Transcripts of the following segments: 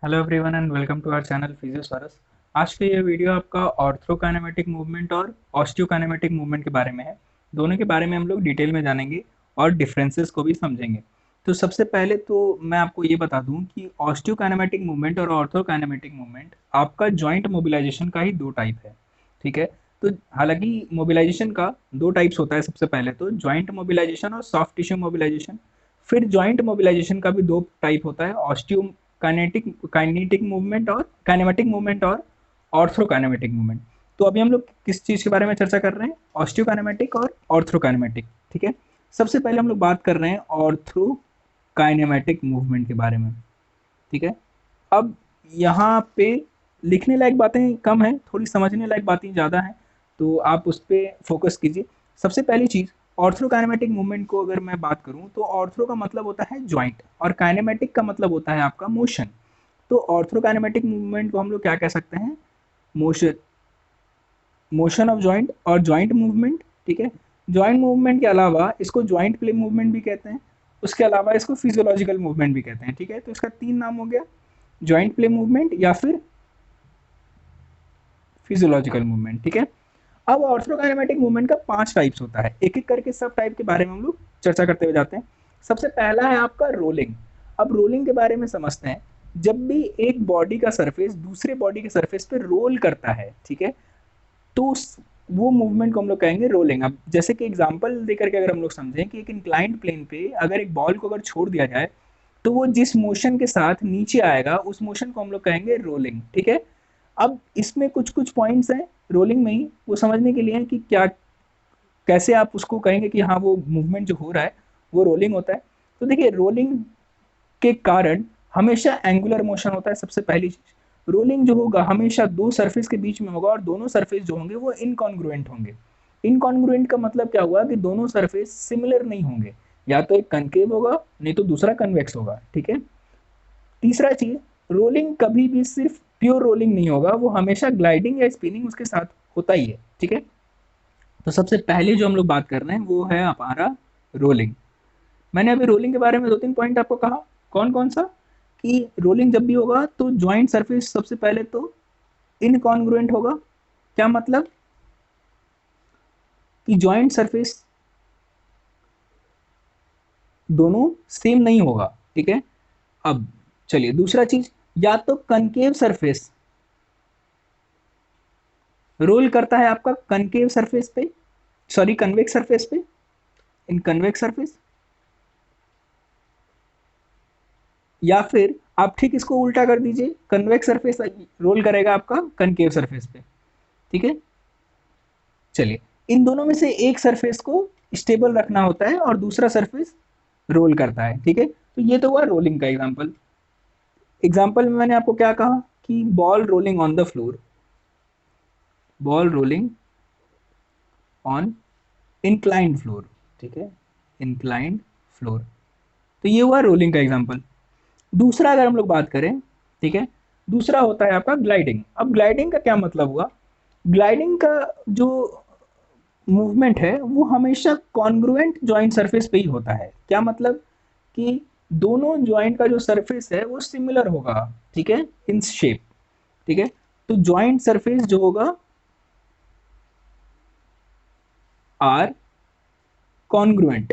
Hello everyone and welcome to our channel Physiosaurus. आज का ये वीडियो आपका ऑर्थ्रोकाइनेमेटिक मूवमेंट और ऑस्टियोकाइनेमेटिक मूवमेंट के बारे में है। दोनों के बारे में हम लोग डिटेल में जानेंगे और डिफरेंसेस को भी समझेंगे। तो सबसे पहले तो मैं आपको ये बता दूं कि ऑस्टियोकाइनेमेटिक मूवमेंट और ऑर्थ्रोकाइनेमेटिक मूवमेंट आपका जॉइंट मोबिलाइजेशन का ही दो टाइप है। ठीक है। तो हालांकि मोबिलाइजेशन का दो टाइप्स होता है, सबसे पहले तो जॉइंट मोबिलाइजेशन और सॉफ्ट टिश्यू मोबिलाइजेशन। फिर जॉइंट मोबिलाइजेशन का भी दो टाइप होता है, ऑस्टियो काइनेटिक काइनेटिक मूवमेंट और काइनेमेटिक मूवमेंट और ऑर्थ्रोकाइनेमेटिक मूवमेंट। तो अभी हम लोग किस चीज़ के बारे में चर्चा कर रहे हैं? ऑस्टियोकाइनेमेटिक और ऑर्थ्रोकाइनेमेटिक। ठीक है। सबसे पहले हम लोग बात कर रहे हैं ऑर्थ्रोकाइनेमेटिक मूवमेंट के बारे में। ठीक है। अब यहाँ पे लिखने लायक बातें कम है, थोड़ी समझने लायक बातें ज़्यादा हैं, तो आप उस पर फोकस कीजिए। सबसे पहली चीज़, ऑर्थ्रोकाइनेमेटिक मूवमेंट को अगर मैं बात करूँ तो ऑर्थ्रो का मतलब होता है जॉइंट और काइनेमेटिक का मतलब होता है आपका मोशन। तो ऑर्थ्रोकाइनेमेटिक मूवमेंट को हम लोग क्या कह सकते हैं? मोशन, मोशन ऑफ जॉइंट और जॉइंट मूवमेंट। ठीक है। जॉइंट मूवमेंट के अलावा इसको जॉइंट प्ले मूवमेंट भी कहते हैं, उसके अलावा इसको फिजियोलॉजिकल मूवमेंट भी कहते हैं। ठीक है। तो इसका तीन नाम हो गया, जॉइंट प्ले मूवमेंट या फिर फिजियोलॉजिकल मूवमेंट। ठीक है। अब ऑर्थ्रोकाइनेमेटिक मूवमेंट का पांच टाइप्स होता है, एक एक करके सब टाइप के बारे में हम लोग चर्चा करते हुए जाते हैं। सबसे पहला है आपका रोलिंग। अब रोलिंग के बारे में समझते हैं। जब भी एक बॉडी का सरफेस दूसरे बॉडी के सरफेस पे रोल करता है, ठीक है, तो वो मूवमेंट को हम लोग कहेंगे रोलिंग। अब जैसे कि एग्जांपल देकर के अगर हम लोग समझें कि एक इंक्लाइंड प्लेन पे अगर एक बॉल को अगर छोड़ दिया जाए तो वो जिस मोशन के साथ नीचे आएगा उस मोशन को हम लोग कहेंगे रोलिंग। ठीक है। अब इसमें कुछ कुछ पॉइंट्स हैं रोलिंग में ही, वो समझने के लिए है कि क्या कैसे आप उसको कहेंगे कि हाँ वो मूवमेंट जो हो रहा है वो रोलिंग होता है। तो देखिए, रोलिंग के कारण हमेशा एंगुलर मोशन होता है। सबसे पहली चीज, रोलिंग जो होगा हमेशा दो सरफेस के बीच में होगा और दोनों सरफेस जो होंगे वो इनकॉन्ग्रुएंट होंगे। इनकॉन्ग्रुएंट का मतलब क्या हुआ कि दोनों सरफेस सिमिलर नहीं होंगे, या तो एक कनकेव होगा नहीं तो दूसरा कन्वेक्स होगा। ठीक है। तीसरा चीज, रोलिंग कभी भी सिर्फ प्योर रोलिंग नहीं होगा, वो हमेशा ग्लाइडिंग या स्पिनिंग उसके साथ होता ही है। ठीक है। तो सबसे पहले जो हम लोग बात कर रहे हैं वो है हमारा रोलिंग। मैंने अभी रोलिंग के बारे में दो तीन पॉइंट आपको कहा। कौन कौन सा? कि रोलिंग जब भी होगा तो जॉइंट सरफेस सबसे पहले तो इनकॉन्ग्रुएंट होगा। क्या मतलब? कि जॉइंट सरफेस दोनों सेम नहीं होगा। ठीक है। अब चलिए दूसरा चीज, या तो कनकेव सरफेस रोल करता है आपका कनकेव सरफेस पे, सॉरी कन्वेक्स सरफेस पे, इन कन्वेक्स सरफेस, या फिर आप ठीक इसको उल्टा कर दीजिए, कन्वेक्स सरफेस रोल करेगा आपका कनकेव सरफेस पे। ठीक है। चलिए, इन दोनों में से एक सरफेस को स्टेबल रखना होता है और दूसरा सरफेस रोल करता है। ठीक है। तो ये तो हुआ रोलिंग का एग्जांपल। एग्जांपल में मैंने आपको क्या कहा कि ball rolling on the floor, ball rolling on inclined floor. ठीक है। Inclined floor. तो ये हुआ रोलिंग का एग्जांपल। दूसरा अगर हम लोग बात करें, ठीक है, दूसरा होता है आपका ग्लाइडिंग। अब ग्लाइडिंग का क्या मतलब हुआ? ग्लाइडिंग का जो मूवमेंट है वो हमेशा कॉन्ग्रुएंट जॉइंट सरफेस पे ही होता है। क्या मतलब? कि दोनों जॉइंट का जो सरफेस है वो सिमिलर होगा। ठीक है, इन शेप। ठीक है। तो जॉइंट सरफेस जो होगा आर कॉन्ग्रुएंट,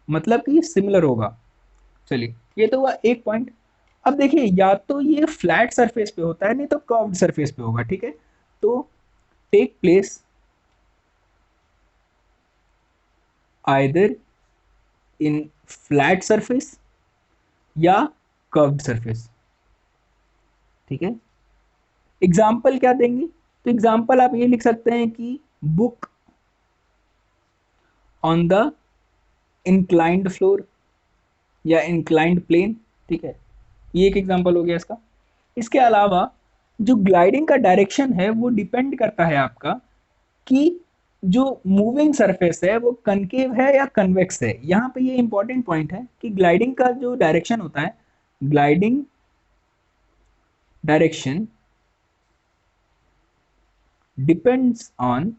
मतलब कि सिमिलर होगा। चलिए, ये तो हुआ एक पॉइंट। अब देखिए, या तो ये फ्लैट सरफेस पे होता है नहीं तो कर्व्ड सरफेस पे होगा। ठीक है। तो take place either in flat surface या कर्व्ड सरफेस। ठीक है। एग्जाम्पल क्या देंगे? तो एग्जाम्पल आप ये लिख सकते हैं कि book on the inclined floor या इंक्लाइंड प्लेन। ठीक है। ये एक एग्जाम्पल हो गया इसका। इसके अलावा जो ग्लाइडिंग का डायरेक्शन है वो डिपेंड करता है आपका कि जो मूविंग सरफेस है वो कनकेव है या कन्वेक्स है। यहाँ पे ये इंपॉर्टेंट पॉइंट है कि ग्लाइडिंग का जो डायरेक्शन होता है, gliding direction depends on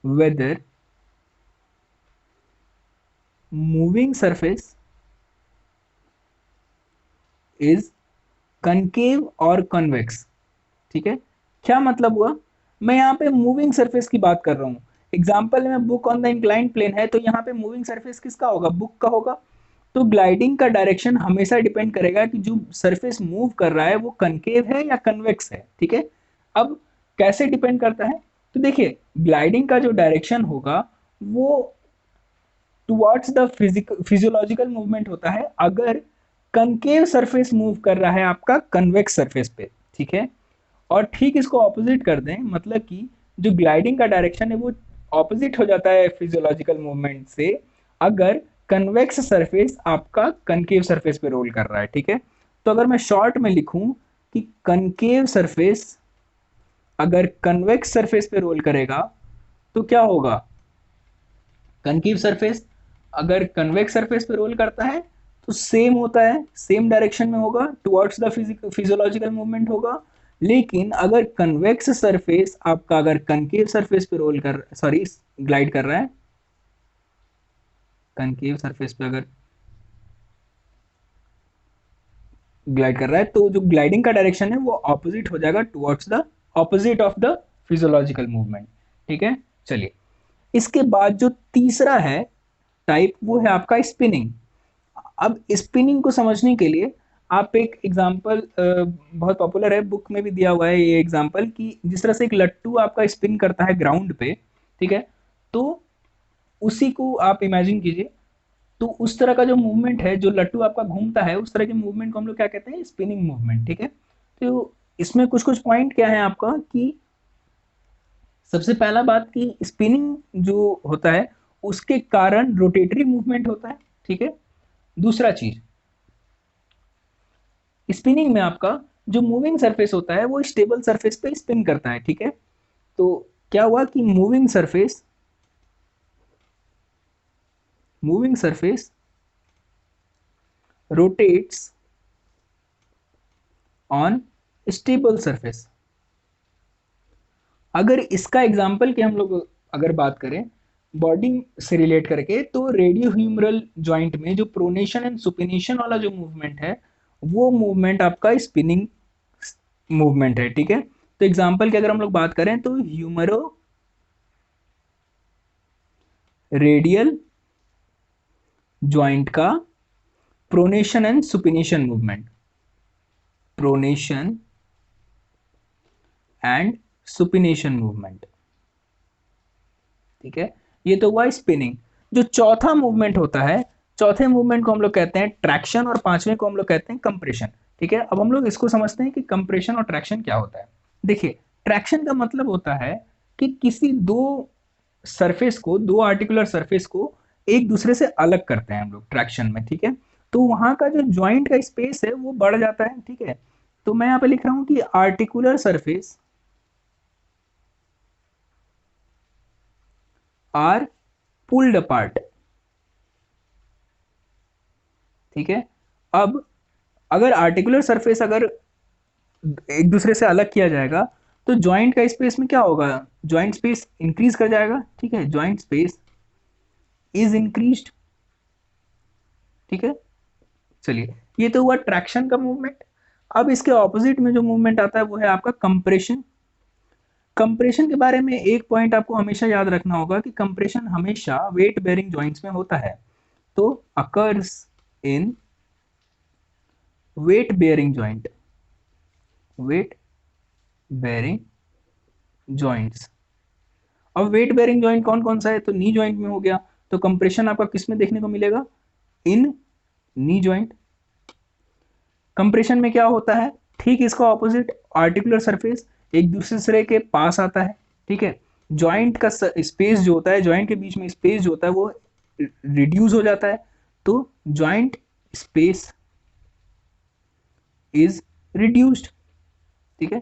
whether moving surface is concave और कन्वेक्स। ठीक है, क्या मतलब हुआ, मैं यहाँ पे मूविंग सरफेस की बात कर रहा हूँ। एग्जाम्पल में book on the inclined plane है, तो यहाँ पे मूविंग सरफेस किसका होगा, बुक का होगा। तो ग्लाइडिंग का डायरेक्शन हमेशा डिपेंड करेगा कि जो सरफेस मूव कर रहा है वो कनकेव है या कन्वेक्स है। ठीक है, अब कैसे डिपेंड करता है, तो देखिए ग्लाइडिंग का जो डायरेक्शन होगा वो टुवर्ड्स द फिजियोलॉजिकल मूवमेंट होता है अगर कनकेव सरफेस मूव कर रहा है आपका कन्वेक्स सरफेस पे। ठीक है, और ठीक इसको ऑपोजिट कर दें, मतलब कि जो ग्लाइडिंग का डायरेक्शन है वो ऑपोजिट हो जाता है फिजियोलॉजिकल मूवमेंट से अगर कन्वेक्स सरफेस आपका कनकेव सरफेस पे रोल कर रहा है। ठीक है, तो अगर मैं शॉर्ट में लिखूं कि कनकेव सरफेस अगर कन्वेक्स सरफेस पे रोल करेगा तो क्या होगा, कनकेव सरफेस अगर कन्वेक्स सरफेस पे रोल करता है तो सेम होता है, सेम डायरेक्शन में होगा, टुवर्ड्स द फिजियोलॉजिकल मूवमेंट होगा। लेकिन अगर कन्वेक्स सरफेस आपका अगर कनकेव सरफेस पे रोल कर सॉरी ग्लाइड कर रहा है, कनकेव सरफेस पे अगर ग्लाइड कर रहा है तो जो ग्लाइडिंग का डायरेक्शन है वो ऑपोजिट हो जाएगा towards the opposite of the physiological movement. ठीक है, चलिए इसके बाद जो तीसरा है टाइप वो है आपका स्पिनिंग। अब स्पिनिंग को समझने के लिए आप एक एग्जांपल बहुत पॉपुलर है, बुक में भी दिया हुआ है ये एग्जांपल, कि जिस तरह से एक लट्टू आपका स्पिन करता है ग्राउंड पे। ठीक है, तो उसी को आप इमेजिन कीजिए, तो उस तरह का जो मूवमेंट है, जो लट्टू आपका घूमता है उस तरह के मूवमेंट को हम लोग क्या कहते हैं, स्पिनिंग मूवमेंट। ठीक है, तो इसमें कुछ कुछ पॉइंट क्या है आपका, कि सबसे पहला बात कि स्पिनिंग जो होता है उसके कारण रोटेटरी मूवमेंट होता है। ठीक है, दूसरा चीज स्पिनिंग में आपका जो मूविंग सरफेस होता है वो स्टेबल सरफेस पे स्पिन करता है। ठीक है, तो क्या हुआ कि moving surface rotates on stable surface. अगर इसका एग्जांपल की हम लोग अगर बात करें बॉडी से रिलेट करके, तो रेडियो ह्यूमरल जॉइंट में जो प्रोनेशन एंड सुपिनेशन वाला जो मूवमेंट है वो मूवमेंट आपका स्पिनिंग मूवमेंट है। ठीक है, तो एग्जांपल की अगर हम लोग बात करें तो ह्यूमरो रेडियल जॉइंट का pronation and supination movement, pronation and supination movement. ठीक है, ये तो हुआ स्पिनिंग। जो चौथा मूवमेंट होता है, चौथे मूवमेंट को हम लोग कहते हैं ट्रैक्शन और पांचवें को हम लोग कहते हैं कंप्रेशन। ठीक है, अब हम लोग इसको समझते हैं कि कंप्रेशन और ट्रैक्शन क्या होता है। देखिए ट्रैक्शन का मतलब होता है कि किसी दो सरफेस को, दो आर्टिकुलर सरफेस को एक दूसरे से अलग करते हैं हम लोग ट्रैक्शन में। ठीक है, तो वहां का जो जॉइंट का स्पेस है वो बढ़ जाता है। ठीक है, तो मैं यहाँ पे लिख रहा हूं कि articular surface are pulled apart. ठीक है, अब अगर आर्टिकुलर सरफेस अगर एक दूसरे से अलग किया जाएगा तो जॉइंट का स्पेस में क्या होगा, जॉइंट स्पेस इंक्रीज कर जाएगा। ठीक है, जॉइंट स्पेस इज इंक्रीज्ड। ठीक है, चलिए ये तो हुआ ट्रैक्शन का मूवमेंट। अब इसके ऑपोजिट में जो मूवमेंट आता है वो है आपका कंप्रेशन। कंप्रेशन के बारे में एक पॉइंट आपको हमेशा याद रखना होगा कि कंप्रेशन हमेशा वेट बेयरिंग जॉइंट्स में होता है, तो occurs in weight bearing joint, weight bearing joints. अब वेट बेयरिंग जॉइंट कौन कौन सा है, तो नी जॉइंट में हो गया, तो कंप्रेशन आपका किस में देखने को मिलेगा, इन नी जॉइंट। कंप्रेशन में क्या होता है, ठीक इसका ऑपोजिट, आर्टिकुलर सरफेस एक दूसरे के पास आता है। ठीक है, जॉइंट का स्पेस जो होता है, जॉइंट के बीच में स्पेस जो होता है वो रिड्यूस हो जाता है, तो जॉइंट स्पेस इज रिड्यूस्ड। ठीक है,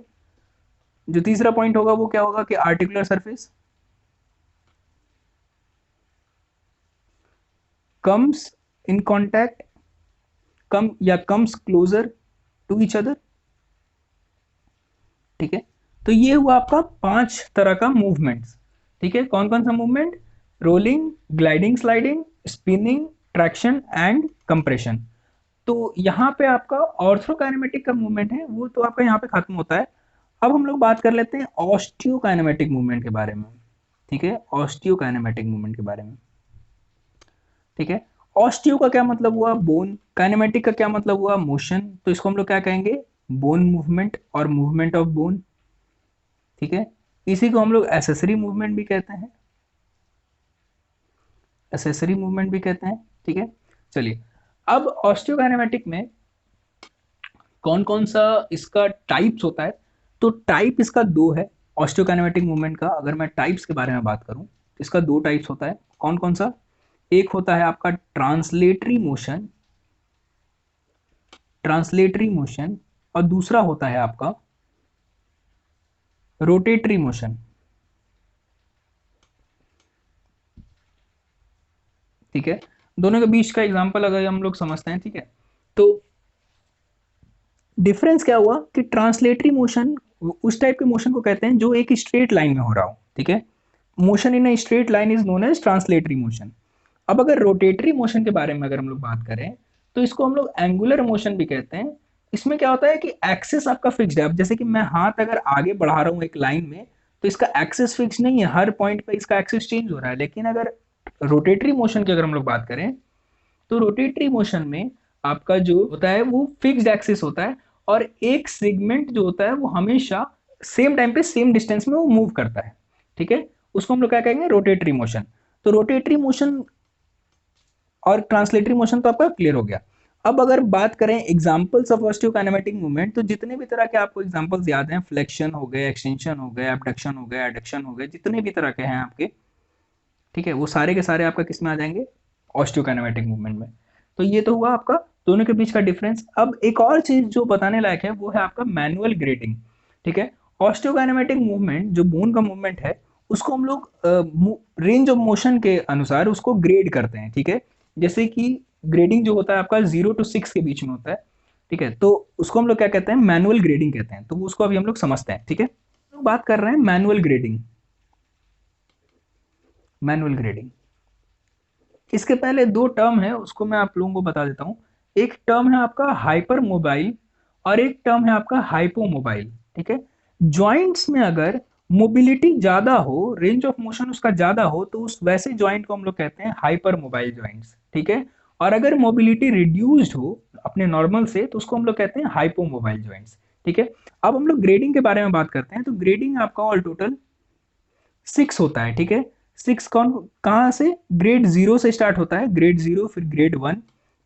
जो तीसरा पॉइंट होगा वो क्या होगा कि articular surface comes in contact, come या comes closer to each other. ठीक है, तो ये हुआ आपका 5 तरह का मूवमेंट्स। ठीक है, कौन कौन सा movement, rolling, gliding, sliding, spinning, traction and compression. तो यहाँ पे आपका ऑर्थोकाइनेमेटिक का मूवमेंट है वो तो आपका यहाँ पे खत्म होता है। अब हम लोग बात कर लेते हैं ऑस्टियोकाइनेमेटिक मूवमेंट के बारे में। ठीक है, ऑस्टियोकाइनेमेटिक मूवमेंट के बारे में। ठीक है, ऑस्टियो का क्या मतलब हुआ? बोन। काइनेमेटिक का क्या मतलब हुआ? मोशन। तो इसको हम लोग क्या कहेंगे? बोन मूवमेंट और मूवमेंट ऑफ बोन। ठीक है, इसी को हम लोग एसेसरी मूवमेंट भी कहते हैं, एसेसरी मूवमेंट भी कहते हैं। ठीक है, चलिए अब ऑस्टियोकाइनेमेटिक में कौन कौन सा इसका टाइप्स होता है? तो टाइप इसका दो है ऑस्टियोकाइनेमेटिक मूवमेंट का। अगर मैं टाइप्स के बारे में बात करूं तो इसका दो टाइप्स होता है। कौन कौन सा? एक होता है आपका ट्रांसलेटरी मोशन, ट्रांसलेटरी मोशन, और दूसरा होता है आपका रोटेटरी मोशन। ठीक है, दोनों के बीच का एग्जांपल अगर हम लोग समझते हैं, ठीक है, तो डिफरेंस क्या हुआ कि ट्रांसलेटरी मोशन उस टाइप के मोशन को कहते हैं जो एक स्ट्रेट लाइन में हो रहा हो। ठीक है, motion in a straight line is known as translatory motion. अब अगर रोटेटरी मोशन के बारे में अगर हम लोग बात करें तो इसको हम लोग एंगुलर मोशन भी कहते हैं। इसमें क्या होता है कि एक्सिस आपका फिक्स्ड है। अब जैसे कि मैं हाथ अगर आगे बढ़ा रहा हूँ एक लाइन में तो इसका एक्सिस फिक्स नहीं है, हर पॉइंट पे इसका एक्सिस चेंज हो रहा है। लेकिन अगर रोटेटरी मोशन की अगर हम लोग बात करें तो रोटेटरी मोशन में आपका जो होता है वो फिक्स्ड एक्सिस होता है और एक सेगमेंट जो होता है वो हमेशा सेम टाइम पे सेम डिस्टेंस में वो मूव करता है। ठीक है, उसको हम लोग क्या कहेंगे? Rotatory motion. तो रोटेटरी मोशन और ट्रांसलेटरी मोशन तो आपका क्लियर हो गया। अब अगर बात करें एग्जांपल्स ऑफ ऑस्टियोकाइनेमेटिक मूवमेंट, तो जितने भी तरह के आपको एग्जांपल्स याद हैं, फ्लेक्शन हो गए, एक्सटेंशन हो गए, एबडक्शन हो गए, एडक्शन हो गए, जितने भी तरह के हैं आपके, ठीक है, वो सारे के सारे आपका किस में आ जाएंगे? ऑस्टियोकाइनेमेटिक मूवमेंट में। तो ये तो हुआ आपका दोनों के बीच का डिफरेंस। अब एक और चीज जो बताने लायक है वो है आपका मैनुअल ग्रेडिंग। ठीक है, ऑस्टियोकाइनेमेटिक मूवमेंट जो बोन का मूवमेंट है उसको हम लोग रेंज ऑफ मोशन के अनुसार उसको ग्रेड करते हैं। ठीक है, जैसे कि ग्रेडिंग जो होता है आपका 0 to 6 के बीच में होता है। ठीक है, तो उसको हम लोग क्या कहते हैं? मैनुअल ग्रेडिंग कहते हैं। तो उसको अभी हम लोग समझते हैं। ठीक है, तो बात कर रहे हैं मैनुअल ग्रेडिंग। मैनुअल ग्रेडिंग, इसके पहले दो टर्म है उसको मैं आप लोगों को बता देता हूँ। एक टर्म है आपका हाइपर मोबाइल और एक टर्म है आपका हाइपो मोबाइल। ठीक है, जॉइंट्स में अगर मोबिलिटी ज्यादा हो, रेंज ऑफ मोशन उसका ज्यादा हो, तो उस वैसे जॉइंट को हम लोग कहते हैं हाइपर मोबाइल जॉइंट्स। ठीक है, और अगर मोबिलिटी रिड्यूस्ड हो अपने नॉर्मल से तो उसको हम लोग कहते हैं हाइपो मोबाइल जॉइंट्स। ठीक है, अब हम लोग ग्रेडिंग के बारे में बात करते हैं। तो ग्रेडिंग आपका ऑल टोटल 6 होता है। ठीक है, 6 कौन कहाँ से? ग्रेड 0 से स्टार्ट होता है, ग्रेड 0, फिर ग्रेड 1,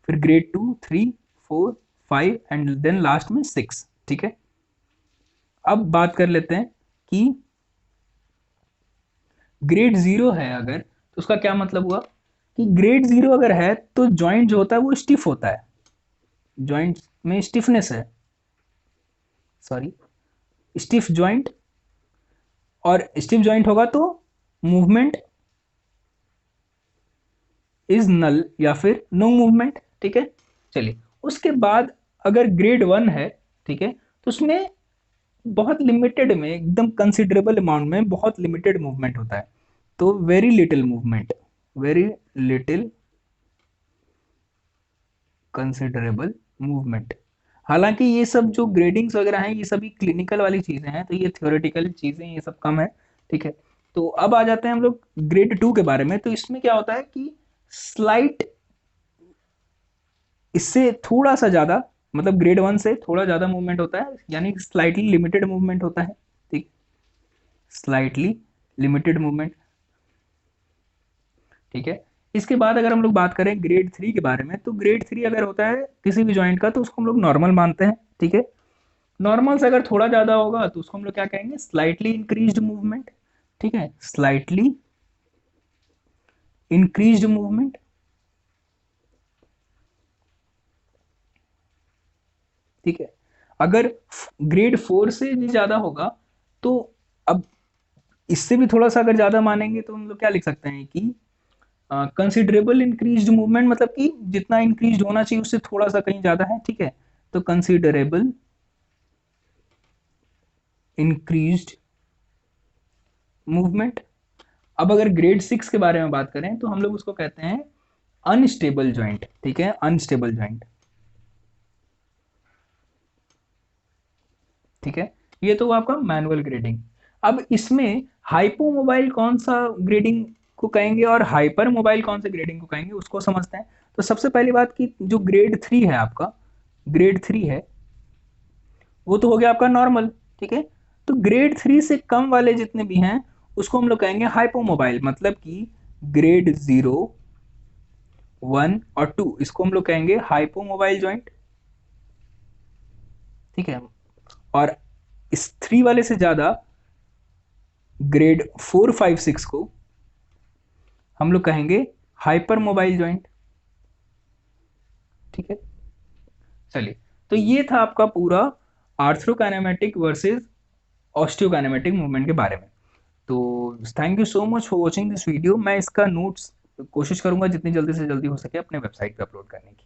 फिर ग्रेड 2, 3, 4, 5 एंड देन लास्ट में 6। ठीक है, अब बात कर लेते हैं कि ग्रेड 0 है अगर तो उसका क्या मतलब हुआ कि ग्रेड 0 अगर है तो जॉइंट जो होता है वो स्टिफ होता है, जॉइंट में स्टिफनेस है, सॉरी, स्टिफ जॉइंट। और स्टिफ जॉइंट होगा तो मूवमेंट इज नल या फिर नो मूवमेंट। ठीक है, चलिए उसके बाद अगर ग्रेड 1 है, ठीक है, तो उसमें बहुत लिमिटेड में, एकदम कंसिडरेबल अमाउंट में बहुत लिमिटेड मूवमेंट होता है। तो very little movement, very little considerable movement. हालांकि ये सब जो ग्रेडिंग्स वगैरह हैं ये सभी क्लिनिकल वाली चीजें हैं, तो ये थ्योरेटिकल चीजें ये सब कम है। ठीक है, तो अब आ जाते हैं हम लोग ग्रेड 2 के बारे में। तो इसमें क्या होता है कि स्लाइट, इससे थोड़ा सा ज्यादा, मतलब ग्रेड 1 से थोड़ा ज्यादा मूवमेंट होता है, यानी स्लाइटली लिमिटेड मूवमेंट होता है। ठीक, स्लाइटली लिमिटेड मूवमेंट। ठीक है, इसके बाद अगर हम लोग बात करें ग्रेड 3 के बारे में, तो ग्रेड 3 अगर होता है किसी भी जॉइंट का तो उसको हम लोग नॉर्मल मानते हैं। ठीक है, नॉर्मल से अगर थोड़ा ज्यादा होगा तो उसको हम लोग क्या कहेंगे? Slightly increased movement. ठीक है, स्लाइटली इंक्रीज्ड मूवमेंट। ठीक है, अगर ग्रेड 4 से भी ज्यादा होगा तो, अब इससे भी थोड़ा सा अगर ज्यादा मानेंगे तो हम लोग क्या लिख सकते हैं कि कंसिडरेबल इंक्रीज्ड मूवमेंट, मतलब कि जितना इंक्रीज होना चाहिए उससे थोड़ा सा कहीं ज्यादा है। ठीक है, तो कंसिडरेबल इंक्रीज्ड मूवमेंट। अब अगर ग्रेड 6 के बारे में बात करें तो हम लोग उसको कहते हैं अनस्टेबल जॉइंट। ठीक है, अनस्टेबल जॉइंट। ठीक है, ये तो आपका मैनुअल ग्रेडिंग। अब इसमें हाइपोमोबाइल कौन सा ग्रेडिंग को कहेंगे और हाइपर मोबाइल कौन से ग्रेडिंग को कहेंगे, उसको समझते हैं। तो सबसे पहली बात की जो ग्रेड 3 है आपका, ग्रेड 3 है वो तो हो गया आपका नॉर्मल, ठीक है। तो ग्रेड 3 से कम वाले जितने भी हैं उसको हम लोग कहेंगे हाइपोमोबाइल, मतलब कि ग्रेड 0, 1 और 2 इसको हम लोग कहेंगे हाइपोमोबाइल जॉइंट, ठीक है। और इस 3 वाले से ज्यादा ग्रेड 4, 5, 6 को हम लोग कहेंगे हाइपर मोबाइल जॉइंट, ठीक है। चलिए, तो ये था आपका पूरा आर्थ्रोकाइनेमेटिक वर्सेस ऑस्टियोकाइनेमेटिक मूवमेंट के बारे में। तो thank you so much for watching this video. मैं इसका नोट्स कोशिश करूंगा जितनी जल्दी से जल्दी हो सके अपने वेबसाइट पे अपलोड करने की।